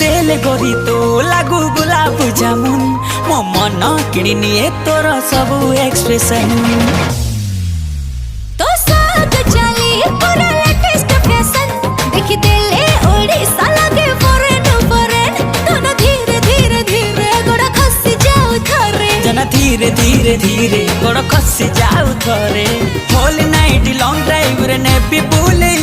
देले गोरी तो लागू गुलाब जामुन मो मन किणी निए तोर सबु एक्सप्रेशन तो साग चली पूरा लेटेस्ट फैशन देखि देले ओडिसा लागे फॉरेन फॉरेन दोनों धीरे धीरे धीरे गोड़ा खसी जाऊ थरे जना धीरे धीरे धीरे गोड़ खसी जाऊ थरे होल नाइट लॉन्ग ड्राइव रे नेपी बुले